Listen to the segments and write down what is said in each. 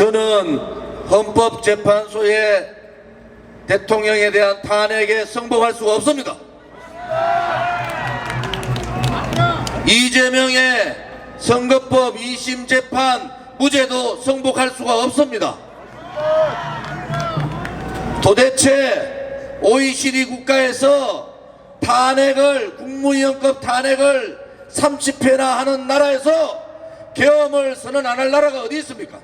저는 헌법재판소의 대통령에 대한 탄핵에 승복할 수가 없습니다. 이재명의 선거법 2심 재판 무죄도 승복할 수가 없습니다. 도대체 OECD 국가에서 탄핵을, 국무위원급 탄핵을 30회나 하는 나라에서 계엄을 선언할 나라가 어디 있습니까?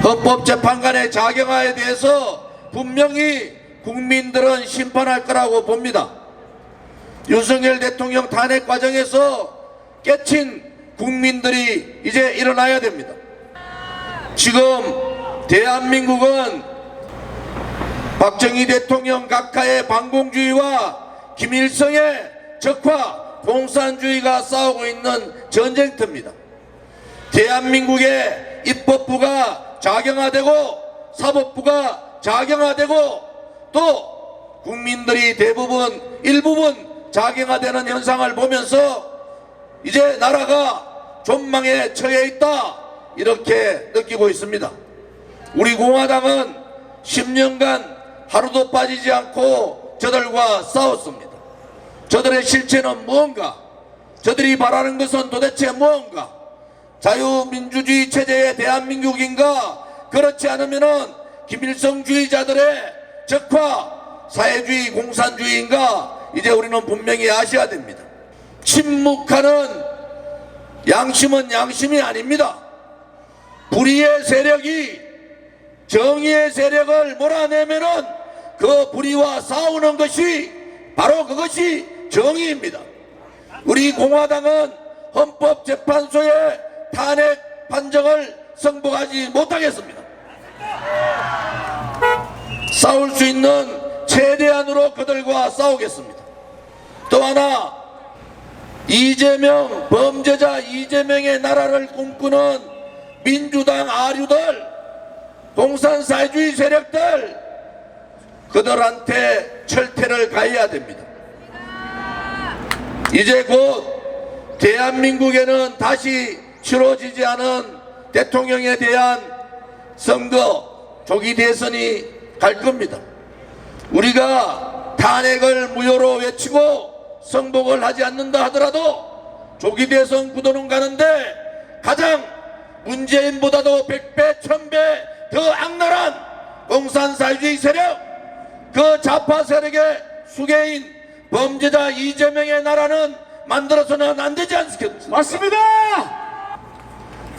헌법재판관의 자경화에 대해서 분명히 국민들은 심판할 거라고 봅니다. 윤석열 대통령 탄핵 과정에서 깨친 국민들이 이제 일어나야 됩니다. 지금 대한민국은 박정희 대통령 각하의 반공주의와 김일성의 적화 공산주의가 싸우고 있는 전쟁터입니다. 대한민국의 입법부가 자경화되고 사법부가 자경화되고 또 국민들이 대부분 일부분 자경화되는 현상을 보면서 이제 나라가 존망에 처해 있다 이렇게 느끼고 있습니다. 우리 공화당은 10년간 하루도 빠지지 않고 저들과 싸웠습니다. 저들의 실체는 무언가? 저들이 바라는 것은 도대체 무언가? 자유민주주의 체제의 대한민국인가? 그렇지 않으면은 김일성주의자들의 적화 사회주의 공산주의인가? 이제 우리는 분명히 아셔야 됩니다. 침묵하는 양심은 양심이 아닙니다. 불의의 세력이 정의의 세력을 몰아내면은 그 불의와 싸우는 것이 바로 그것이 정의입니다. 우리 공화당은 헌법재판소의 탄핵 판정을 승복하지 못하겠습니다. 싸울 수 있는 최대한으로 그들과 싸우겠습니다. 또 하나, 이재명, 범죄자 이재명의 나라를 꿈꾸는 민주당 아류들, 공산사회주의 세력들, 그들한테 철퇴를 가해야 됩니다. 이제 곧 대한민국에는 다시 치러지지 않은 대통령에 대한 선거, 조기 대선이 갈 겁니다. 우리가 탄핵을 무효로 외치고 승복을 하지 않는다 하더라도 조기 대선 구도는 가는데 가장 문재인보다도 100배, 1000배 더 악랄한 공산사회주의 세력, 그 좌파 세력의 수괴인 범죄자 이재명의 나라는 만들어서는 안 되지 않습니까? 맞습니다.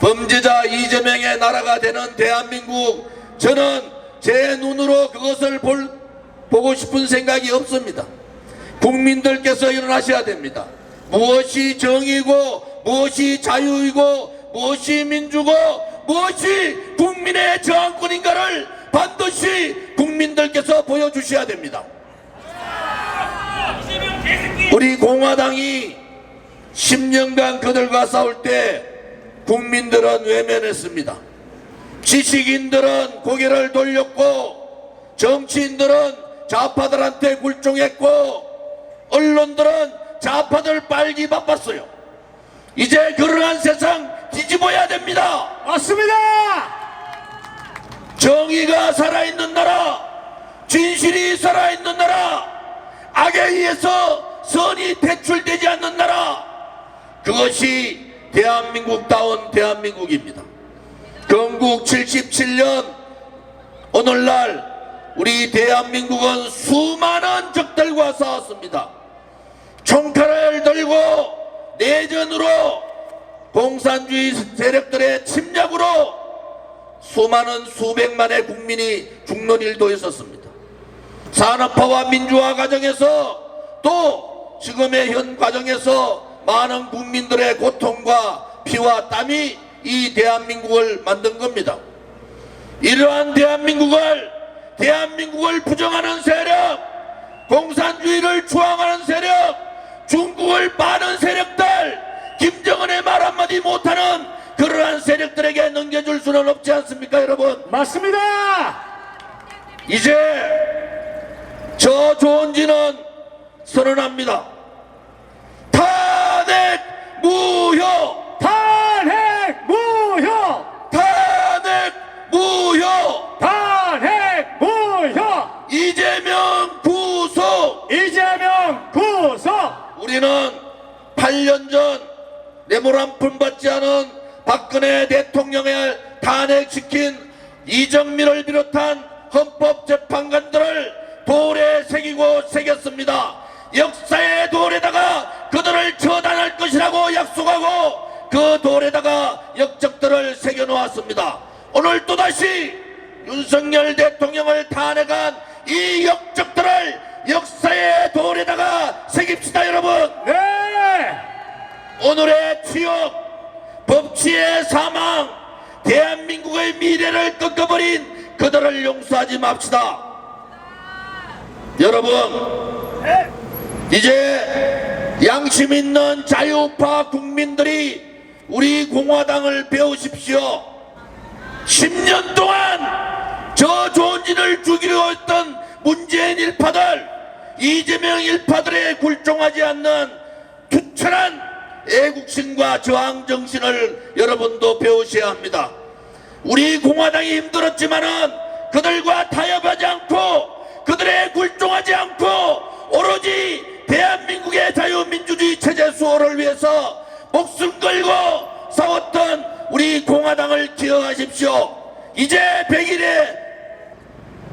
범죄자 이재명의 나라가 되는 대한민국, 저는 제 눈으로 그것을 보고 싶은 생각이 없습니다. 국민들께서 일어나셔야 됩니다. 무엇이 정의고 무엇이 자유이고 무엇이 민주고 무엇이 국민의 저항권인가를 반드시 국민들께서 보여주셔야 됩니다. 우리 공화당이 10년간 그들과 싸울 때 국민들은 외면했습니다. 지식인들은 고개를 돌렸고 정치인들은 좌파들한테 굴종했고 언론들은 좌파들 빨기 바빴어요. 이제 그러한 세상 뒤집어야 됩니다. 맞습니다. 정의가 살아있는 나라, 진실이 살아있는 나라, 악에 의해서 선이 퇴출되지 않는 나라, 그것이 대한민국다운 대한민국입니다. 건국 77년 오늘날 우리 대한민국은 수많은 적들과 싸웠습니다. 총칼을 들고 내전으로 공산주의 세력들의 침략으로 수많은 수백만의 국민이 죽는 일도 있었습니다. 산업화와 민주화 과정에서 또 지금의 현 과정에서 많은 국민들의 고통과 피와 땀이 이 대한민국을 만든 겁니다. 이러한 대한민국을 부정하는 세력, 공산주의를 추앙하는 세력, 중국을 빠는 세력들, 김정은의 말 한마디 못하는 그러한 세력들에게 넘겨줄 수는 없지 않습니까, 여러분? 맞습니다. 이제 저 조은진은 선언합니다. 탄핵 무효! 탄핵 무효! 탄핵 무효! 탄핵 무효! 이재명 구속! 이재명 구속! 우리는 8년 전 뇌물 한 푼 받지 않은 박근혜 대통령을 탄핵시킨 이정민을 비롯한 헌법재판관들을 돌에 새기고 새겼습니다. 역사의 돌에다가 그들을 처단할 것이라고 약속하고 그 돌에다가 역적들을 새겨놓았습니다. 오늘 또다시 윤석열 대통령을 탄핵한 이 역적들을 역사의 돌에다가 새깁시다, 여러분. 네! 오늘의 취업, 법치의 사망, 대한민국의 미래를 꺾어버린 그들을 용서하지 맙시다. 여러분, 이제 양심 있는 자유파 국민들이 우리 공화당을 배우십시오. 10년 동안 저 조은진을 죽이려 했던 문재인 일파들, 이재명 일파들에 굴종하지 않는 투철한 애국심과 저항정신을 여러분도 배우셔야 합니다. 우리 공화당이 힘들었지만은 그들과 타협하지 않고 그들의 굴종하지 않고 오로지 대한민국의 자유민주주의 체제 수호를 위해서 목숨 걸고 싸웠던 우리 공화당을 기억하십시오. 이제 100일에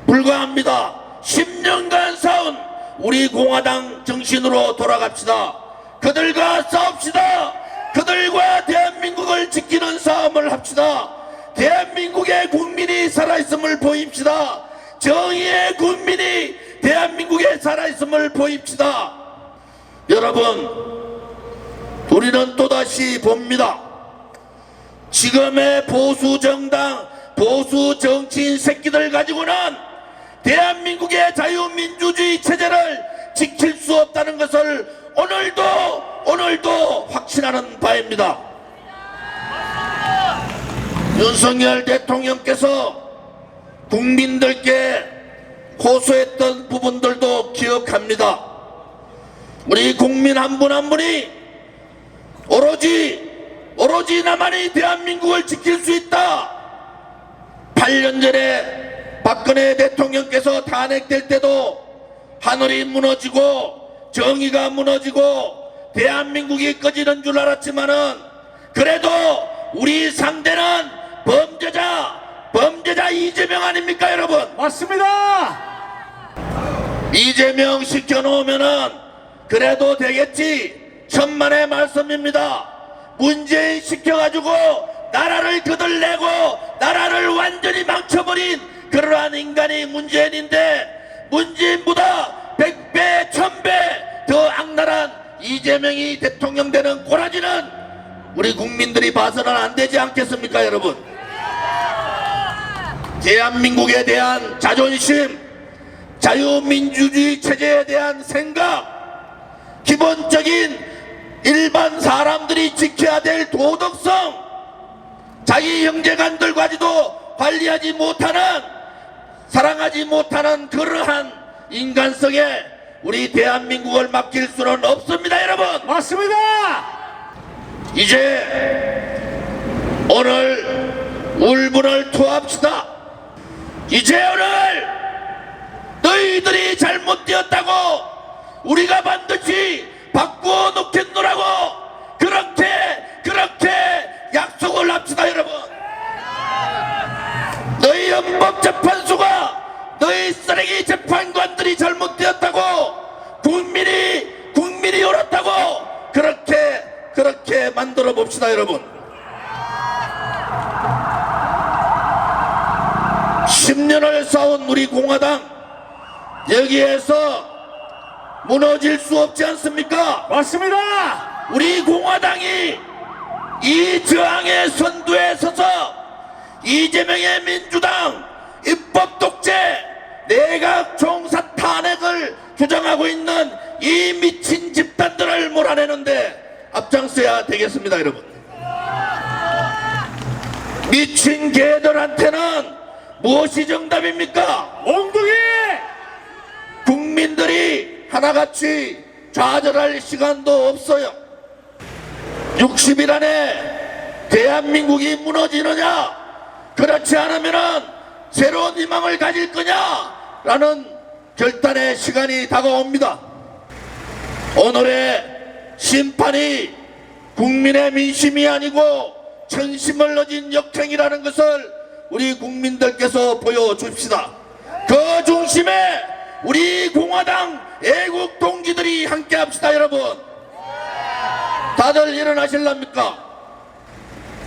불과합니다. 10년간 싸운 우리 공화당 정신으로 돌아갑시다. 그들과 싸웁시다. 그들과 대한민국을 지키는 싸움을 합시다. 대한민국의 국민이 살아있음을 보입시다. 정의의 국민이 대한민국에 살아있음을 보입시다. 여러분, 우리는 또다시 봅니다. 지금의 보수정당, 보수 정치인 새끼들 가지고는 대한민국의 자유민주주의 체제를 지킬 수 없다는 것을 오늘도 확신하는 바입니다. 윤석열 대통령께서 국민들께 호소했던 부분들도 기억합니다. 우리 국민 한 분 한 분이 오로지 나만이 대한민국을 지킬 수 있다. 8년 전에 박근혜 대통령께서 탄핵될 때도 하늘이 무너지고 정의가 무너지고 대한민국이 꺼지는 줄 알았지만은 그래도 우리 상대는 범죄자 이재명 아닙니까, 여러분? 맞습니다! 이재명 시켜놓으면은 그래도 되겠지. 천만의 말씀입니다. 문재인 시켜가지고 나라를 거들내고 나라를 완전히 망쳐버린 그러한 인간이 문재인인데, 문재인보다 100배 1000배 더 악랄한 이재명이 대통령 되는 꼬라지는 우리 국민들이 봐서는 안 되지 않겠습니까, 여러분? 대한민국에 대한 자존심, 자유민주주의 체제에 대한 생각, 기본적인 일반 사람들이 지켜야 될 도덕성, 자기 형제간들과지도 관리하지 못하는, 사랑하지 못하는 그러한 인간성에 우리 대한민국을 맡길 수는 없습니다, 여러분. 맞습니다! 이제 오늘 울분을 토합시다. 이제 오늘 너희들이 잘못되었다고 우리가 반드시 바꾸어 놓겠노라고 그렇게 약속을 합시다, 여러분. 너희 헌법재판소가 너희 쓰레기 재판관들이 잘못되었다고 국민이 옳았다고 그렇게 만들어 봅시다, 여러분. 10년을 싸운 우리 공화당, 여기에서 무너질 수 없지 않습니까? 맞습니다! 우리 공화당이 이 저항의 선두에 서서 이재명의 민주당 입법 독재 내각 총사 탄핵을 주장하고 있는 이 미친 집단들을 몰아내는데 앞장서야 되겠습니다, 여러분. 미친 개들한테는 무엇이 정답입니까? 몽둥이! 국민들이 하나같이 좌절할 시간도 없어요. 60일 안에 대한민국이 무너지느냐, 그렇지 않으면은 새로운 희망을 가질 거냐라는 결단의 시간이 다가옵니다. 오늘의 심판이 국민의 민심이 아니고 천심을 얻은 역행이라는 것을 우리 국민들께서 보여줍시다. 그 중심에 우리 공화당 애국 동지들이 함께 합시다. 여러분, 다들 일어나실랍니까?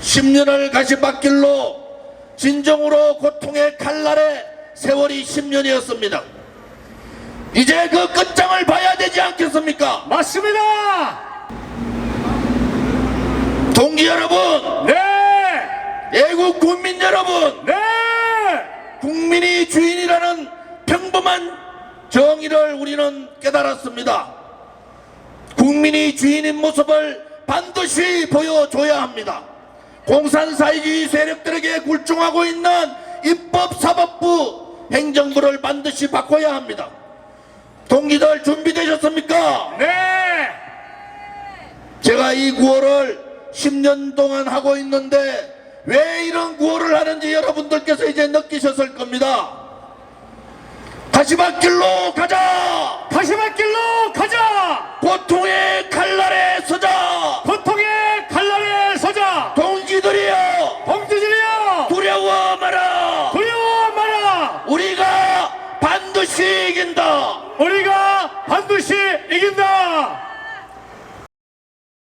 10년을 가시밭길로 진정으로 고통의 칼날에 세월이 10년이었습니다. 이제 그 끝장을 봐야 되지 않겠습니까? 맞습니다. 동지 여러분, 네. 애국 국민 여러분, 네. 국민이 주인이라는 평범한 정의를 우리는 깨달았습니다. 국민이 주인인 모습을 반드시 보여줘야 합니다. 공산사회주의 세력들에게 굴종하고 있는 입법사법부 행정부를 반드시 바꿔야 합니다. 동지들 준비되셨습니까? 네. 제가 이 구호를 10년 동안 하고 있는데 왜 이런 구호를 하는지 여러분들께서 이제 느끼셨을 겁니다. 가시밭길로 가자! 가시밭길로 가자. 고통의 칼날에 서자! 고통의 칼날에 서자. 동지들이여! 동지들이여, 두려워 마라! 두려워 마라. 우리가 반드시 이긴다! 우리가